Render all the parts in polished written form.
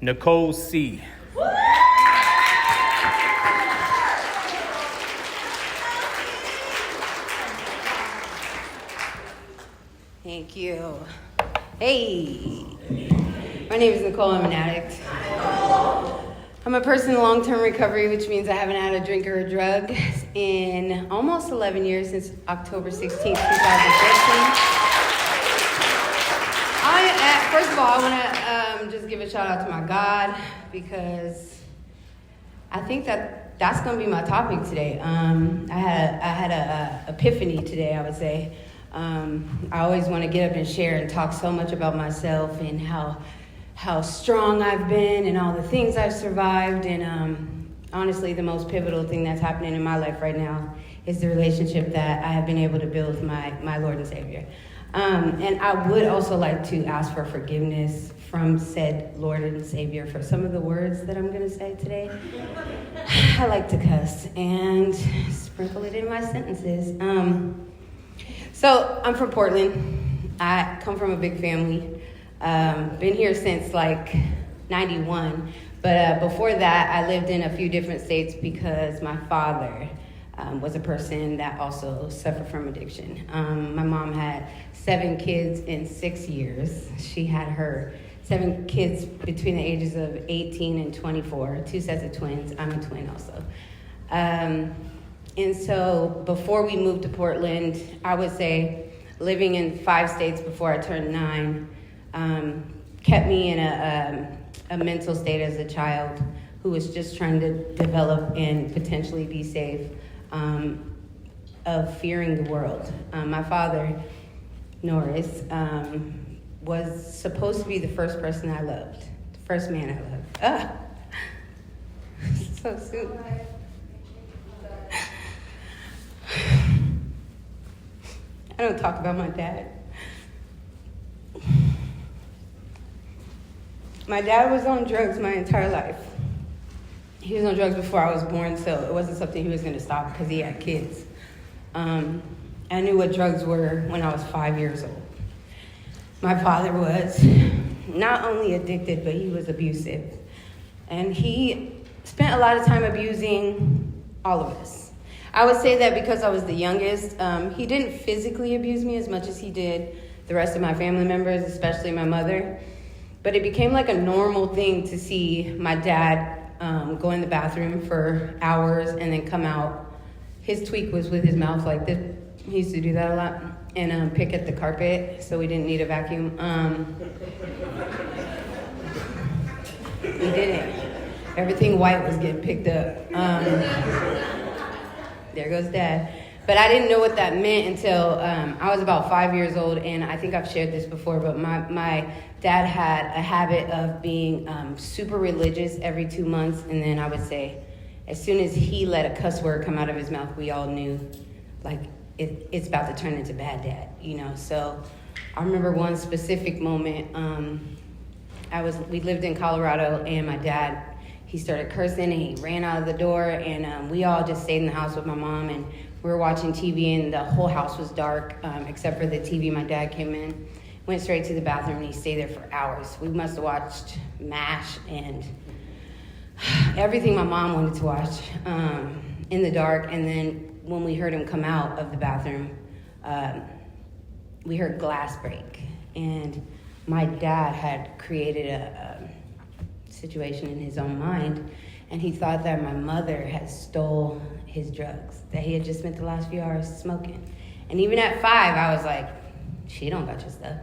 Nicole C. Thank you. Hey, my name is Nicole. I'm an addict. I'm a person in long-term recovery, which means I haven't had a drink or a drug in almost 11 years, since October 16th, 2014. First of all, I want to just give a shout out to my God, because I think that's going to be my topic today. I had a epiphany today, I would say. I always want to get up and share and talk so much about myself and how strong I've been and all the things I've survived. And honestly, the most pivotal thing that's happening in my life right now is the relationship that I have been able to build with my Lord and Savior. And I would also like to ask for forgiveness from said Lord and Savior for some of the words that I'm going to say today. I like to cuss and sprinkle it in my sentences. So I'm from Portland. I come from a big family. Been here since like 91. But before that, I lived in a few different states because my father was a person that also suffered from addiction. My mom had 7 kids in 6 years. She had her 7 kids between the ages of 18 and 24, 2 sets of twins. I'm a twin also. And so before we moved to Portland, I would say living in 5 states before I turned 9 kept me in a mental state as a child who was just trying to develop and potentially be safe, of fearing the world. My father, Norris, was supposed to be the first person I loved, the first man I loved. So soon. I don't talk about my dad. My dad was on drugs my entire life. He was on drugs before I was born, so it wasn't something he was going to stop because he had kids. I knew what drugs were when I was 5 years old. My father was not only addicted, but he was abusive. And he spent a lot of time abusing all of us. I would say that because I was the youngest, he didn't physically abuse me as much as he did the rest of my family members, especially my mother. But it became like a normal thing to see my dad go in the bathroom for hours and then come out. His tweak was with his mouth like this. He used to do that a lot. And pick at the carpet, so we didn't need a vacuum. He didn't. Everything white was getting picked up. There goes Dad. But I didn't know what that meant until I was about 5 years old, and I think I've shared this before, but my dad had a habit of being super religious every 2 months, and then I would say, as soon as he let a cuss word come out of his mouth, we all knew, like, it's about to turn into bad dad, you know? So I remember one specific moment. We lived in Colorado, and my dad, he started cursing, and he ran out of the door, and we all just stayed in the house with my mom, and we were watching TV, and the whole house was dark, except for the TV. My dad came in, went straight to the bathroom, and he stayed there for hours. We must have watched MASH and everything my mom wanted to watch in the dark. And then when we heard him come out of the bathroom, we heard glass break. And my dad had created a situation in his own mind, and he thought that my mother had stole his drugs that he had just spent the last few hours smoking. And even at 5, I was like, she don't got your stuff.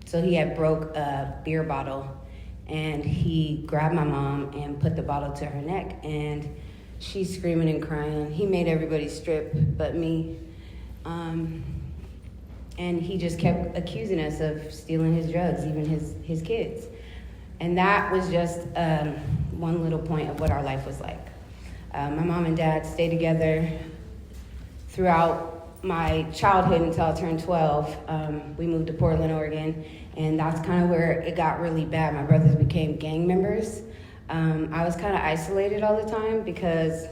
So he had broke a beer bottle, and he grabbed my mom and put the bottle to her neck, and she's screaming and crying. He made everybody strip but me. And he just kept accusing us of stealing his drugs, even his kids. And that was just one little point of what our life was like. My mom and dad stayed together throughout my childhood until I turned 12. We moved to Portland, Oregon, and that's kind of where it got really bad. My brothers became gang members. I was kind of isolated all the time because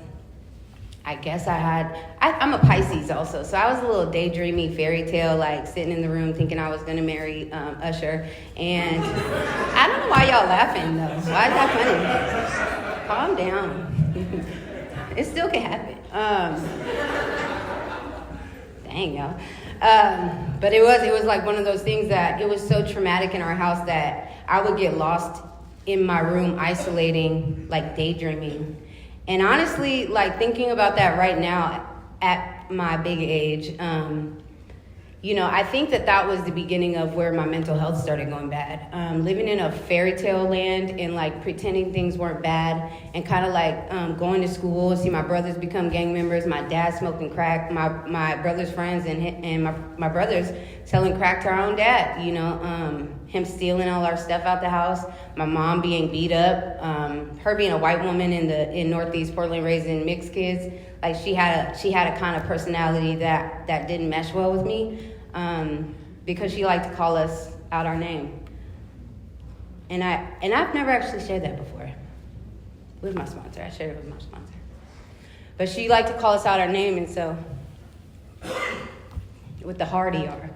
I guess I'm a Pisces also, so I was a little daydreamy fairy tale, like sitting in the room thinking I was gonna marry Usher, and I don't know why y'all laughing though. Why is that funny? Calm down. It still can happen. Dang y'all. But it was like one of those things that it was so traumatic in our house that I would get lost in my room, isolating, like daydreaming. And honestly, like thinking about that right now at my big age, I think that was the beginning of where my mental health started going bad. Living in a fairy tale land and like pretending things weren't bad, and kind of like going to school, see my brothers become gang members, my dad smoking crack, my brother's friends and my brothers selling crack to our own dad, him stealing all our stuff out the house, my mom being beat up, her being a white woman in Northeast Portland, raising mixed kids. Like she had a kind of personality that didn't mesh well with me, because she liked to call us out our name. And I've never actually shared that before with my sponsor. I shared it with my sponsor. But she liked to call us out our name, and so with the hard ER.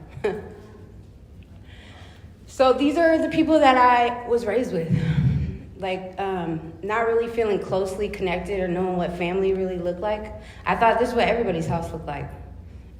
So these are the people that I was raised with. Like, not really feeling closely connected or knowing what family really looked like. I thought this is what everybody's house looked like.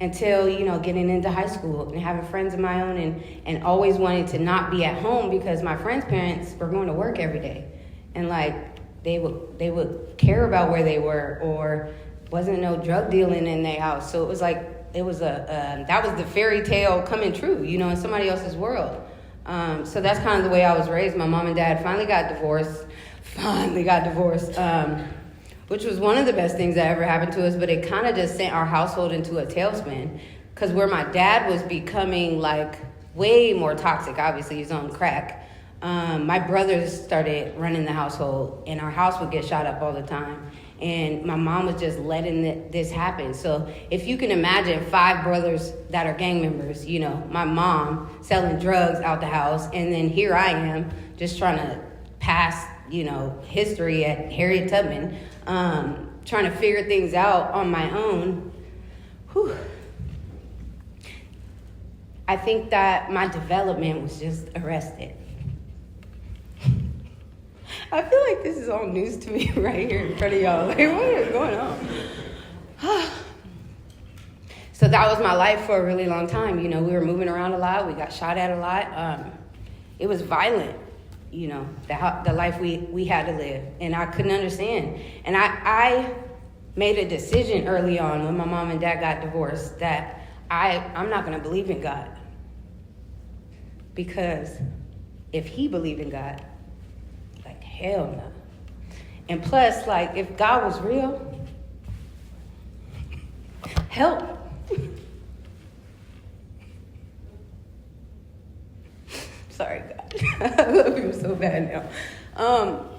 Until, getting into high school and having friends of my own and always wanting to not be at home because my friends' parents were going to work every day. And like, they would care about where they were, or wasn't no drug dealing in their house. So it was like, that was the fairy tale coming true, in somebody else's world. So that's kind of the way I was raised. My mom and dad finally got divorced, which was one of the best things that ever happened to us, but it kind of just sent our household into a tailspin, because where my dad was becoming like way more toxic, obviously he's on crack, my brothers started running the household, and our house would get shot up all the time. And my mom was just letting this happen. So if you can imagine 5 brothers that are gang members, my mom selling drugs out the house, and then here I am just trying to pass, history at Harriet Tubman, trying to figure things out on my own. Whew. I think that my development was just arrested. I feel like this is all news to me right here in front of y'all. Like, what is going on? So that was my life for a really long time. We were moving around a lot. We got shot at a lot. It was violent, the life we had to live. And I couldn't understand. And I made a decision early on when my mom and dad got divorced that I'm not going to believe in God. Because if he believed in God, hell no. And plus, like, if God was real, help. Sorry, God. I love him so bad now.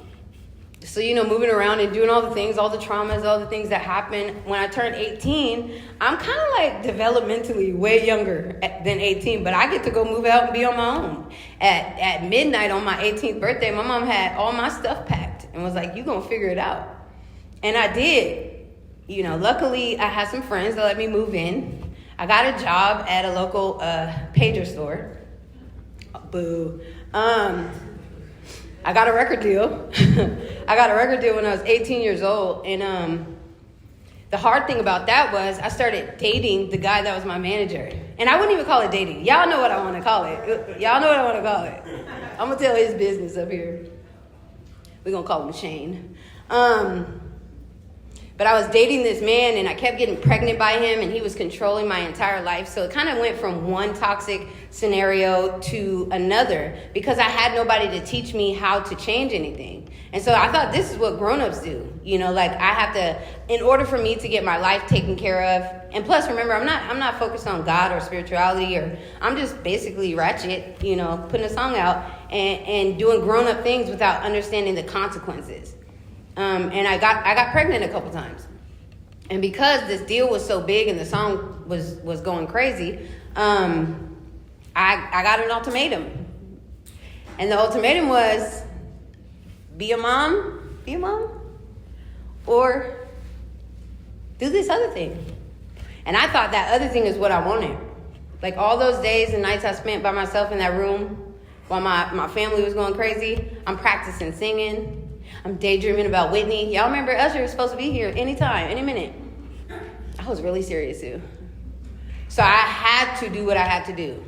So, moving around and doing all the things, all the traumas, all the things that happened. When I turned 18, I'm kind of like developmentally way younger than 18, but I get to go move out and be on my own. At midnight on my 18th birthday, my mom had all my stuff packed and was like, you gonna figure it out. And I did. Luckily, I had some friends that let me move in. I got a job at a local pager store. Boo. I got a record deal. I got a record deal when I was 18 years old. And the hard thing about that was I started dating the guy that was my manager. And I wouldn't even call it dating. Y'all know what I want to call it. I'm going to tell his business up here. We're going to call him Shane. But I was dating this man, and I kept getting pregnant by him, and he was controlling my entire life. So it kind of went from one toxic scenario to another because I had nobody to teach me how to change anything. And so I thought this is what grown-ups do. Like I have to, in order for me to get my life taken care of. And plus, remember, I'm not focused on God or spirituality, or I'm just basically ratchet, putting a song out and doing grown-up things without understanding the consequences. And I got pregnant a couple times. And because this deal was so big and the song was going crazy, I got an ultimatum. And the ultimatum was, be a mom, or do this other thing. And I thought that other thing is what I wanted. Like all those days and nights I spent by myself in that room while my family was going crazy, I'm practicing singing. I'm daydreaming about Whitney. Y'all remember Usher was supposed to be here anytime, any minute. I was really serious too. So I had to do what I had to do.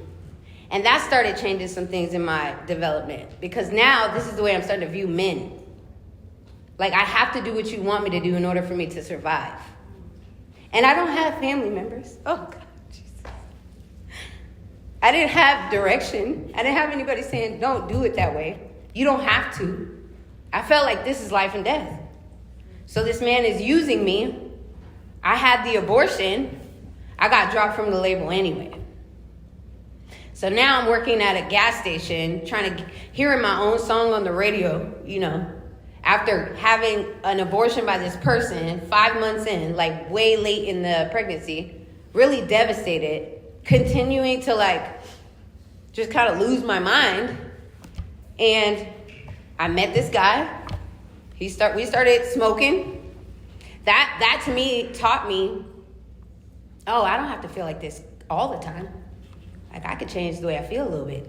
And that started changing some things in my development. Because now this is the way I'm starting to view men. Like I have to do what you want me to do in order for me to survive. And I don't have family members. Oh, God, Jesus. I didn't have direction. I didn't have anybody saying, don't do it that way. You don't have to. I felt like this is life and death. So this man is using me. I had the abortion. I got dropped from the label anyway. So now I'm working at a gas station, hearing my own song on the radio, after having an abortion by this person 5 months in, like way late in the pregnancy, really devastated, continuing to just kind of lose my mind. And I met this guy. We started smoking. That to me taught me, oh, I don't have to feel like this all the time. Like I could change the way I feel a little bit.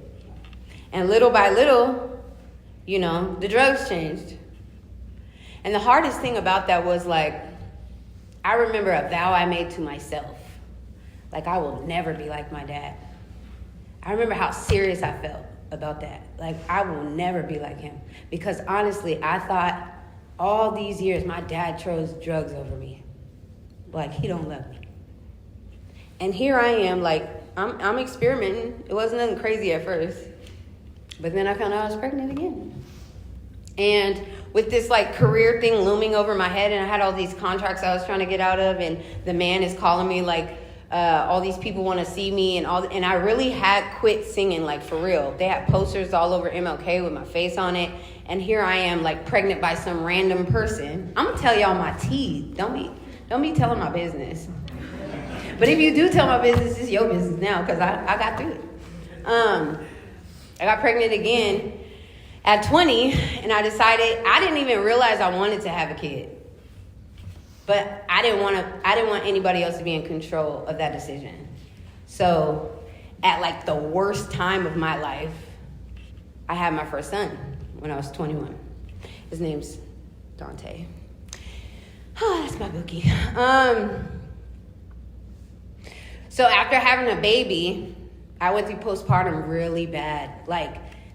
And little by little, the drugs changed. And the hardest thing about that was I remember a vow I made to myself. Like I will never be like my dad. I remember how serious I felt about that. Like I will never be like him. Because honestly, I thought all these years my dad chose drugs over me. Like he don't love me. And here I am, I'm experimenting. It wasn't nothing crazy at first. But then I found out I was pregnant again. And with this career thing looming over my head, and I had all these contracts I was trying to get out of, and the man is calling me all these people want to see me, and I really had quit singing for real. They had posters all over MLK with my face on it, and here I am pregnant by some random person. I'm gonna tell y'all my tea. Don't be telling my business. But if you do tell my business, it's your business now, because I got through it. I got pregnant again at 20, and I decided, I didn't even realize I wanted to have a kid. But I didn't want anybody else to be in control of that decision. So at the worst time of my life, I had my first son when I was 21. His name's Dante. Oh, that's my bookie. So after having a baby, I went through postpartum really bad.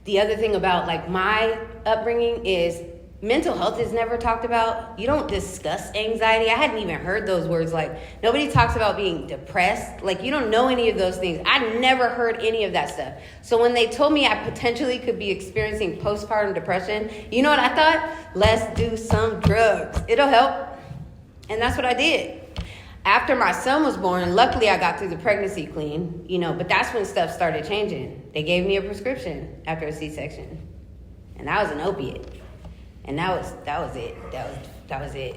The other thing about my upbringing is mental health is never talked about. You don't discuss anxiety. I hadn't even heard those words. Nobody talks about being depressed. You don't know any of those things. I never heard any of that stuff. So when they told me I potentially could be experiencing postpartum depression, you know what I thought? Let's do some drugs. It'll help. And that's what I did. After my son was born, luckily I got through the pregnancy clean, but that's when stuff started changing. They gave me a prescription after a C-section. And that was an opiate. And that was it. That was it.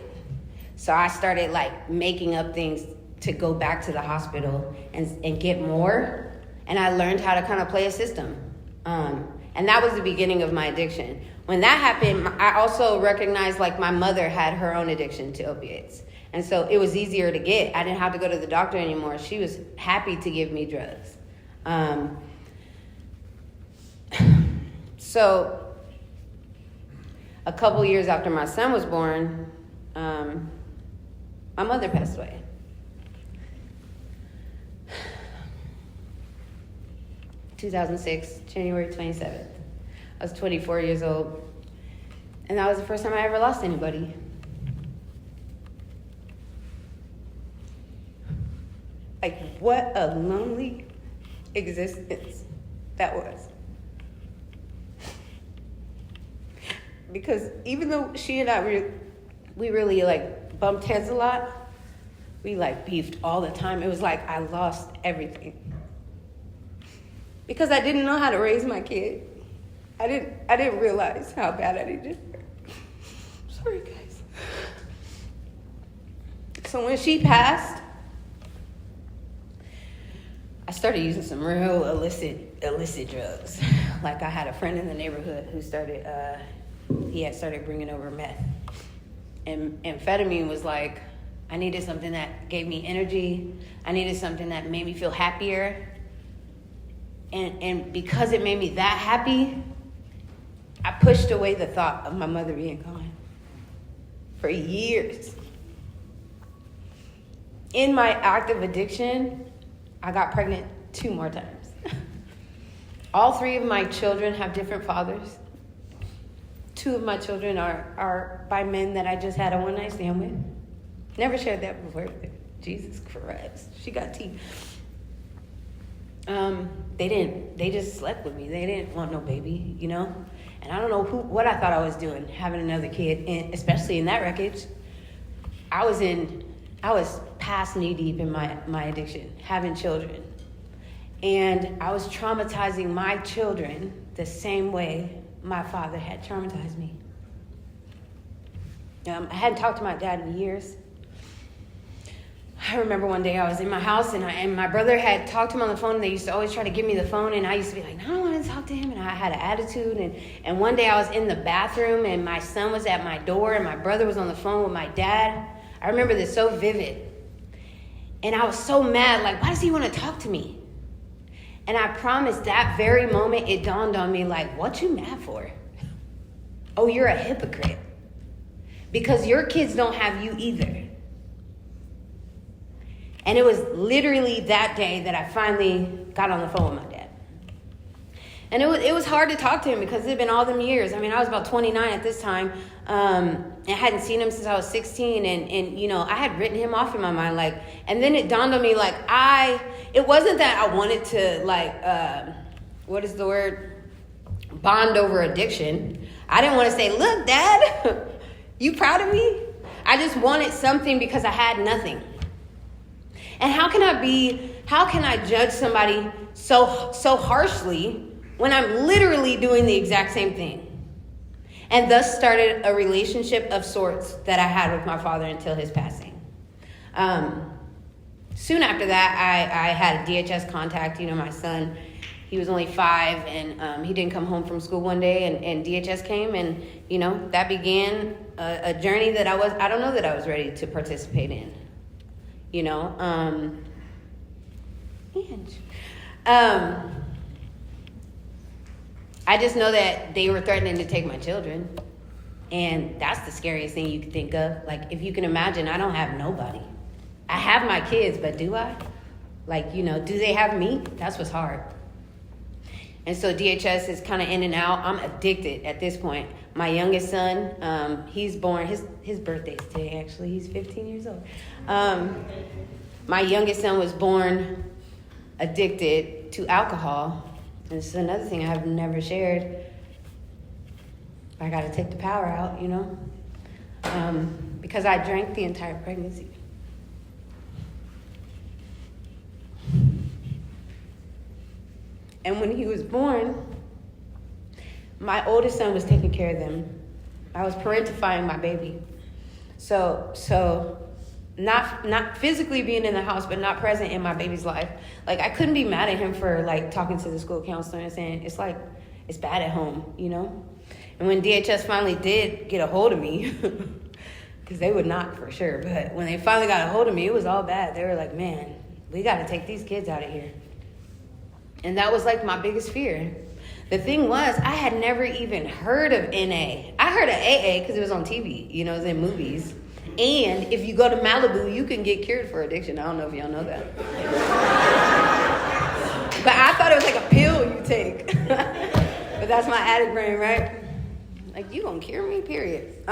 So I started making up things to go back to the hospital and get more. And I learned how to kind of play a system. And that was the beginning of my addiction. When that happened, I also recognized my mother had her own addiction to opiates. And so it was easier to get. I didn't have to go to the doctor anymore. She was happy to give me drugs. So a couple years after my son was born, my mother passed away. January 27th. I was 24 years old. And that was the first time I ever lost anybody. What a lonely existence that was. Because even though she and I, we really bumped heads a lot, we beefed all the time. It was I lost everything. Because I didn't know how to raise my kid. I didn't realize how bad I needed her. Sorry, guys. So when she passed, I started using some real illicit drugs. I had a friend in the neighborhood who he had started bringing over meth. And amphetamine was I needed something that gave me energy. I needed something that made me feel happier. And because it made me that happy, I pushed away the thought of my mother being gone for years. In my active addiction, I got pregnant 2 more times. All 3 of my children have different fathers. 2 of my children are by men that I just had a one-night stand with. Never shared that before. Jesus Christ. She got tea. They just slept with me. They didn't want no baby, you know? And I don't know what I thought I was doing, having another kid, and especially in that wreckage. I was past knee deep in my addiction, having children. And I was traumatizing my children the same way my father had traumatized me. I hadn't talked to my dad in years. I remember one day I was in my house and my brother had talked to him on the phone, and they used to always try to give me the phone, and I used to be like, no, I don't want to talk to him, and I had an attitude. And one day I was in the bathroom and my son was at my door and my brother was on the phone with my dad. I remember this so vivid. And I was so mad, like, why does he want to talk to me? And I promise that very moment it dawned on me, like, what you mad for? Oh, you're a hypocrite. Because your kids don't have you either. And it was literally that day that I finally got on the phone with my dad. And it was hard to talk to him because it had been all them years. I mean, I was about 29 at this time. I hadn't seen him since I was 16. And you know, I had written him off in my mind. Like, and then it dawned on me, like, it wasn't that I wanted to, like, what is the word? Bond over addiction. I didn't want to say, look, Dad, you proud of me? I just wanted something because I had nothing. And how can I judge somebody so harshly when I'm literally doing the exact same thing? And thus started a relationship of sorts that I had with my father until his passing. Soon after that, I had a DHS contact. You know, my son, he was only 5, and he didn't come home from school one day, and DHS came, and, you know, that began a journey that I don't know that I was ready to participate in. You know, I just know that they were threatening to take my children. And that's the scariest thing you can think of. Like, if you can imagine, I don't have nobody. I have my kids, but do I? Like, you know, do they have me? That's what's hard. And so DHS is kind of in and out. I'm addicted at this point. My youngest son, he's born, his birthday's today, actually. He's 15 years old. My youngest son was born addicted to alcohol. And this is another thing I have never shared. I got to take the power out, you know, because I drank the entire pregnancy. And when he was born, my oldest son was taking care of them. I was parentifying my baby. So not physically being in the house, but not present in my baby's life. Like, I couldn't be mad at him for, like, talking to the school counselor and saying, it's like, it's bad at home, you know? And when DHS finally did get a hold of me, because they would not for sure, but when they finally got a hold of me, it was all bad. They were like, man, we got to take these kids out of here. And that was, like, my biggest fear. The thing was, I had never even heard of NA. I heard of AA because it was on TV, you know, it was in movies. And if you go to Malibu, you can get cured for addiction. I don't know if y'all know that. But I thought it was like a pill you take. But that's my addict brain, right? Like, you gonna cure me, period.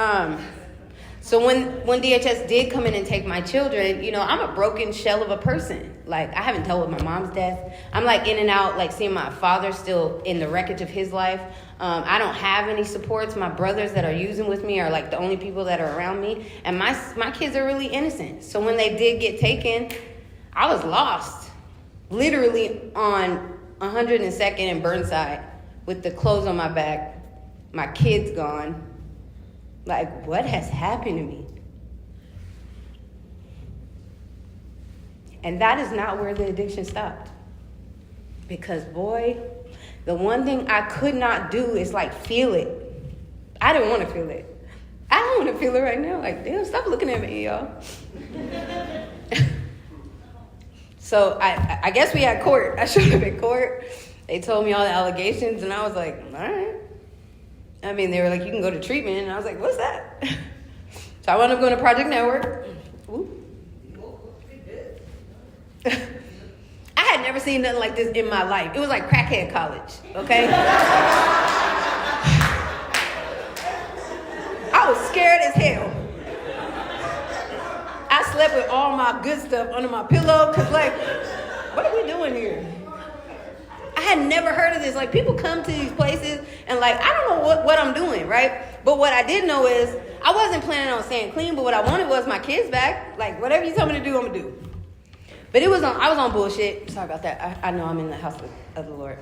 So when DHS did come in and take my children, you know, I'm a broken shell of a person. Like, I haven't dealt with my mom's death. I'm, like, in and out, like, seeing my father still in the wreckage of his life. I don't have any supports. My brothers that are using with me are, like, the only people that are around me. And my kids are really innocent. So when they did get taken, I was lost. Literally on 102nd and Burnside with the clothes on my back, my kids gone. Like, what has happened to me? And that is not where the addiction stopped. Because, boy, the one thing I could not do is, like, feel it. I didn't want to feel it. I don't don't want to feel it right now. Like, damn, stop looking at me, y'all. So I guess we had court. I showed up at court. They told me all the allegations, and I was like, all right. I mean, they were like, you can go to treatment. And I was like, what's that? So I wound up going to Project Network. I had never seen nothing like this in my life. It was like crackhead college, okay? I was scared as hell. I slept with all my good stuff under my pillow because, like, what are we doing here? I had never heard of this. Like, people come to these places and, like, I don't know what I'm doing, right? But what I did know is I wasn't planning on staying clean, but what I wanted was my kids back. Like, whatever you tell me to do, I'm going to do. But I was on bullshit. Sorry about that. I know I'm in the house of the Lord.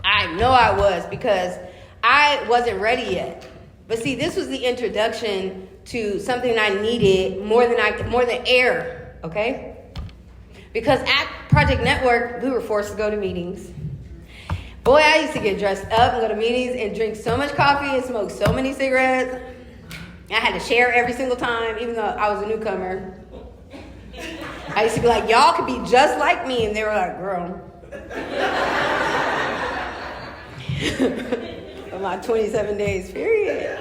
I know I was because I wasn't ready yet. But see, this was the introduction to something I needed more than air, okay? Because at Project Network, we were forced to go to meetings. Boy, I used to get dressed up and go to meetings and drink so much coffee and smoke so many cigarettes. I had to share every single time, even though I was a newcomer. I used to be like, y'all could be just like me. And they were like, girl. For my 27 days, period.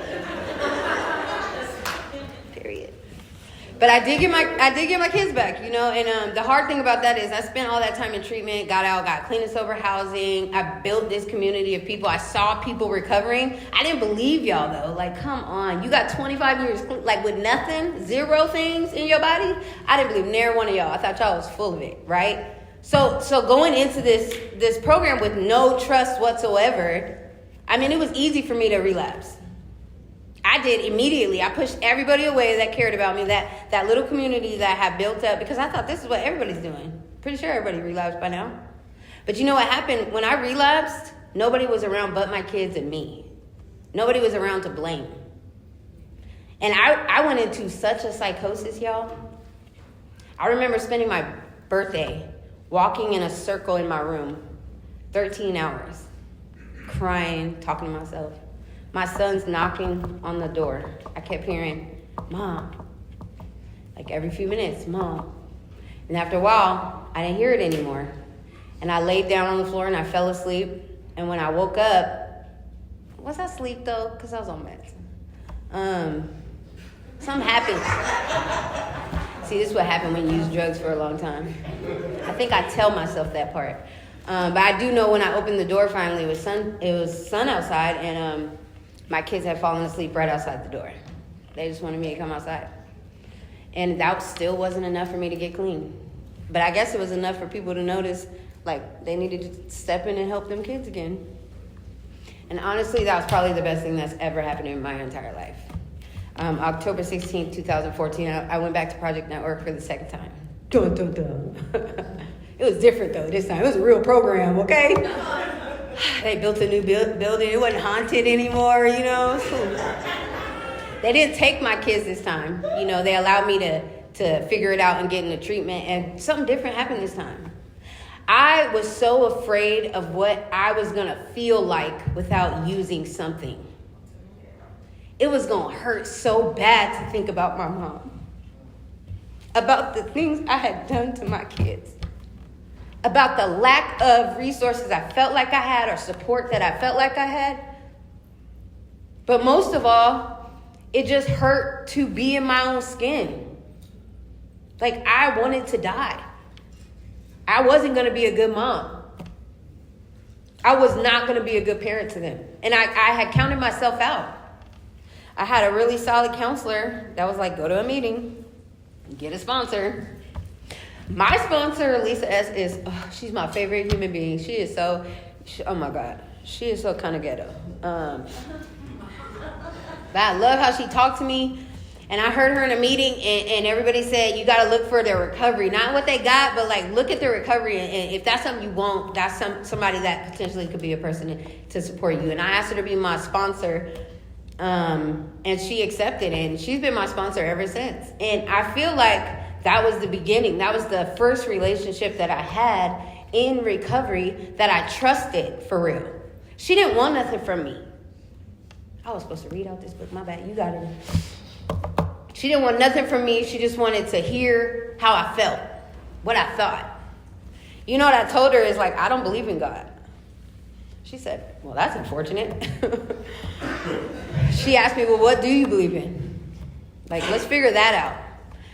But I did get my kids back, you know, and the hard thing about that is I spent all that time in treatment, got out, got clean and sober housing. I built this community of people. I saw people recovering. I didn't believe y'all though. Like, come on, you got 25 years like with nothing, zero things in your body. I didn't believe near one of y'all. I thought y'all was full of it, right? So going into this program with no trust whatsoever, I mean, it was easy for me to relapse. I did immediately. I pushed everybody away that cared about me, that little community that I had built up, because I thought this is what everybody's doing. Pretty sure everybody relapsed by now. But you know what happened? When I relapsed, nobody was around but my kids and me. Nobody was around to blame. And I went into such a psychosis, y'all. I remember spending my birthday walking in a circle in my room, 13 hours, crying, talking to myself. My son's knocking on the door. I kept hearing, Mom. Like every few minutes, Mom. And after a while, I didn't hear it anymore. And I laid down on the floor and I fell asleep. And when I woke up, was I asleep though? Because I was on meds. Something happened. See, this is what happened when you use drugs for a long time. I think I tell myself that part. But I do know when I opened the door finally, it was sun outside, and my kids had fallen asleep right outside the door. They just wanted me to come outside. And that still wasn't enough for me to get clean. But I guess it was enough for people to notice, like, they needed to step in and help them kids again. And honestly, that was probably the best thing that's ever happened in my entire life. October 16th, 2014, I went back to Project Network for the second time. Dun, dun, dun. It was different, though, this time. It was a real program, okay? They built a new building. It wasn't haunted anymore, you know. They didn't take my kids this time. You know, they allowed me to figure it out and get into treatment. And something different happened this time. I was so afraid of what I was going to feel like without using something. It was going to hurt so bad to think about my mom. About the things I had done to my kids. About the lack of resources I felt like I had or support that I felt like I had. But most of all, it just hurt to be in my own skin. Like, I wanted to die. I wasn't going to be a good mom. I was not going to be a good parent to them. And I had counted myself out. I had a really solid counselor that was like, go to a meeting, get a sponsor. My sponsor, Lisa S., she's my favorite human being. She is oh my God, she is so kind of ghetto. But I love how she talked to me. And I heard her in a meeting, and everybody said, you got to look for their recovery. Not what they got, but like look at their recovery. And if that's something you want, that's somebody that potentially could be a person to support you. And I asked her to be my sponsor, and she accepted. And she's been my sponsor ever since. And I feel like that was the beginning. That was the first relationship that I had in recovery that I trusted for real. She didn't want nothing from me. I was supposed to read out this book. My bad. You got it. She didn't want nothing from me. She just wanted to hear how I felt, what I thought. You know what I told her is like, I don't believe in God. She said, well, that's unfortunate. She asked me, well, what do you believe in? Like, let's figure that out.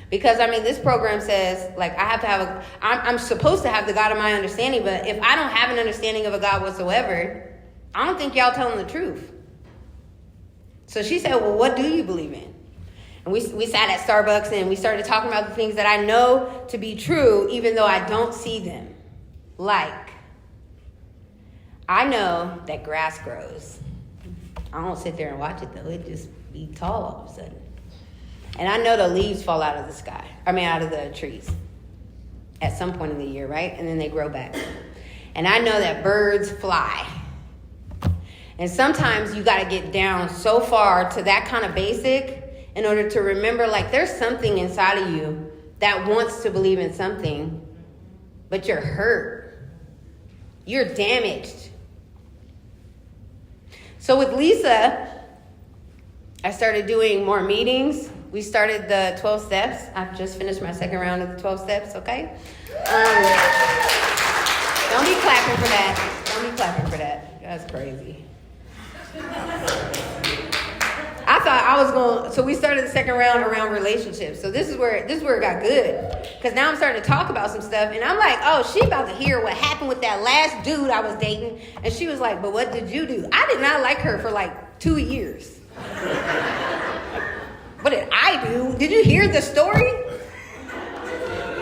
Because, I mean, this program says, like, I have to have I'm supposed to have the God of my understanding, but if I don't have an understanding of a God whatsoever, I don't think y'all telling the truth. So she said, well, what do you believe in? And we sat at Starbucks and we started talking about the things that I know to be true, even though I don't see them. Like, I know that grass grows. I don't sit there and watch it, though. It just be tall all of a sudden. And I know the leaves fall out of the sky. Out of the trees. At some point in the year, right? And then they grow back. And I know that birds fly. And sometimes you got to get down so far to that kind of basic in order to remember, like, there's something inside of you that wants to believe in something, but you're hurt. You're damaged. So with Lisa, I started doing more meetings. We started the 12 steps. I've just finished my second round of the 12 steps, okay? Don't be clapping for that. Don't be clapping for that. That's crazy. I thought I was going, so we started the second round around relationships. So this is where it got good. Because now I'm starting to talk about some stuff. And I'm like, oh, she about to hear what happened with that last dude I was dating. And she was like, but what did you do? I did not like her for like 2 years. What did I do? Did you hear the story?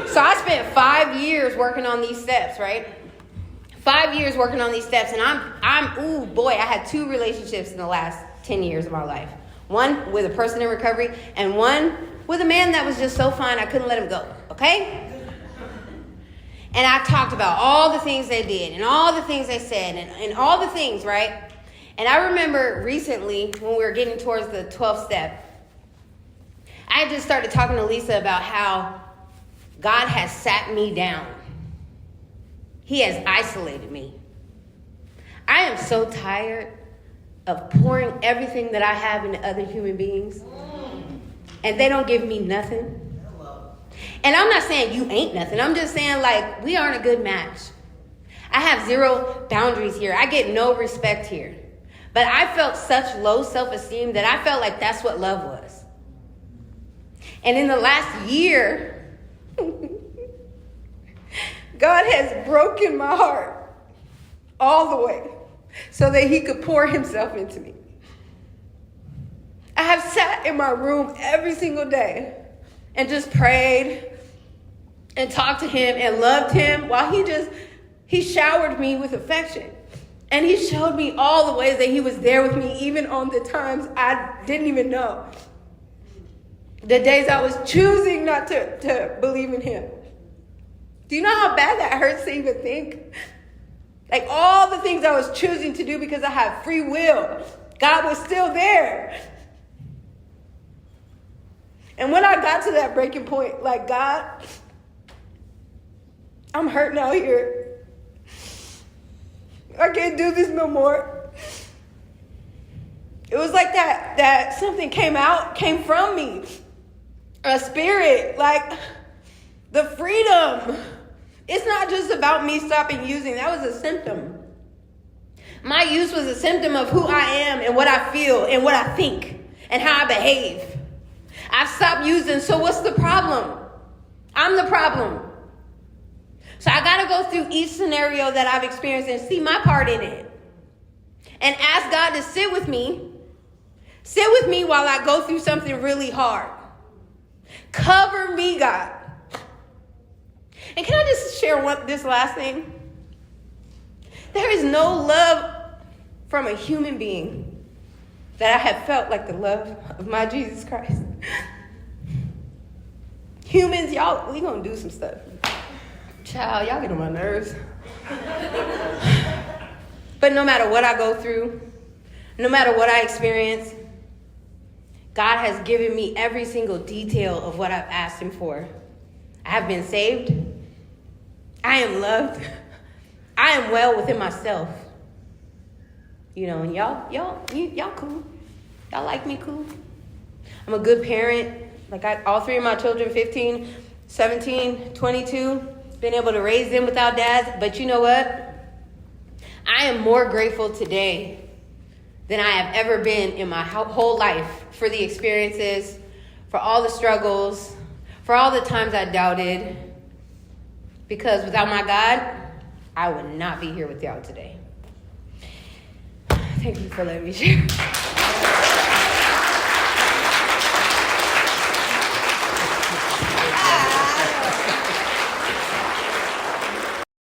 So I spent 5 years working on these steps, right? 5 years working on these steps. And I had 2 relationships in the last 10 years of my life. One with a person in recovery and one with a man that was just so fine I couldn't let him go, okay? And I talked about all the things they did and all the things they said and all the things, right? And I remember recently when we were getting towards the 12th step, I just started talking to Lisa about how God has sat me down. He has isolated me. I am so tired of pouring everything that I have into other human beings, and they don't give me nothing. And I'm not saying you ain't nothing. I'm just saying, like, we aren't a good match. I have 0 boundaries here. I get no respect here. But I felt such low self-esteem that I felt like that's what love was. And in the last year, God has broken my heart all the way so that he could pour himself into me. I have sat in my room every single day and just prayed and talked to him and loved him while he showered me with affection. And he showed me all the ways that he was there with me, even on the times I didn't even know. The days I was choosing not to believe in him. Do you know how bad that hurts to even think? Like, all the things I was choosing to do because I had free will, God was still there. And when I got to that breaking point, like, God, I'm hurting out here. I can't do this no more. It was like that something came from me. A spirit, like the freedom. It's not just about me stopping using. That was a symptom. My use was a symptom of who I am and what I feel and what I think and how I behave. I've stopped using, so what's the problem? I'm the problem. So I got to go through each scenario that I've experienced and see my part in it. And ask God to sit with me. Sit with me while I go through something really hard. Cover me, God. And can I just share this last thing? There is no love from a human being that I have felt like the love of my Jesus Christ. Humans, y'all, we gonna do some stuff. Child, y'all get on my nerves. But no matter what I go through, no matter what I experience, God has given me every single detail of what I've asked him for. I have been saved. I am loved. I am well within myself. You know, and y'all cool. Y'all like me cool? I'm a good parent. Like all three of my children, 15, 17, 22, been able to raise them without dads. But you know what? I am more grateful today than I have ever been in my whole life for the experiences, for all the struggles, for all the times I doubted. Because without my God, I would not be here with y'all today. Thank you for letting me share.